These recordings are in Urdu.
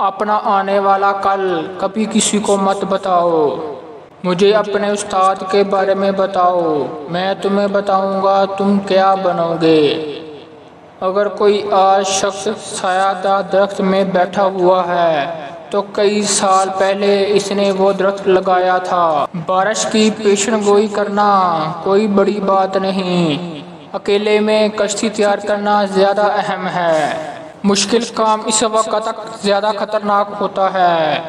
اپنا آنے والا کل کبھی کسی کو مت بتاؤ۔ مجھے اپنے استاد کے بارے میں بتاؤ، میں تمہیں بتاؤں گا تم کیا بنو گے۔ اگر کوئی آج شخص سایہ دار درخت میں بیٹھا ہوا ہے تو کئی سال پہلے اس نے وہ درخت لگایا تھا۔ بارش کی پیشن گوئی کرنا کوئی بڑی بات نہیں، اکیلے میں کشتی تیار کرنا زیادہ اہم ہے۔ مشکل کام اس وقت تک زیادہ خطرناک ہوتا ہے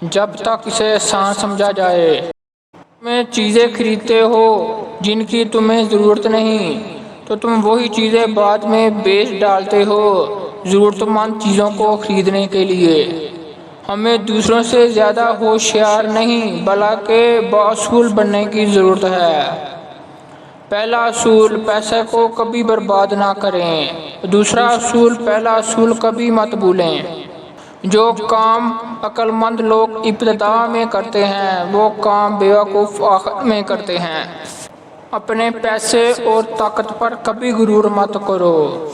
جب تک اسے آسان سمجھا جائے۔ تمہیں چیزیں خریدتے ہو جن کی تمہیں ضرورت نہیں تو تم وہی چیزیں بعد میں بیچ ڈالتے ہو ضرورت مند چیزوں کو خریدنے کے لیے۔ ہمیں دوسروں سے زیادہ ہوشیار نہیں بلکہ بااصول بننے کی ضرورت ہے۔ پہلا اصول، پیسے کو کبھی برباد نہ کریں۔ دوسرا اصول، پہلا اصول کبھی مت بھولیں۔ جو کام عقل مند لوگ ابتدا میں کرتے ہیں وہ کام بیوقوف آخر میں کرتے ہیں۔ اپنے پیسے اور طاقت پر کبھی غرور مت کرو،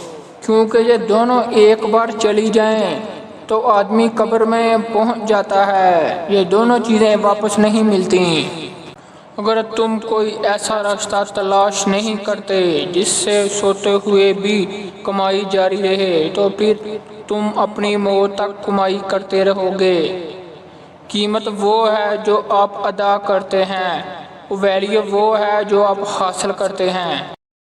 کیونکہ یہ دونوں ایک بار چلی جائیں تو آدمی قبر میں پہنچ جاتا ہے، یہ دونوں چیزیں واپس نہیں ملتی۔ اگر تم کوئی ایسا راستہ تلاش نہیں کرتے جس سے سوتے ہوئے بھی کمائی جاری رہے تو پھر تم اپنی موت تک کمائی کرتے رہو گے۔ قیمت وہ ہے جو آپ ادا کرتے ہیں، ویلیو وہ ہے جو آپ حاصل کرتے ہیں۔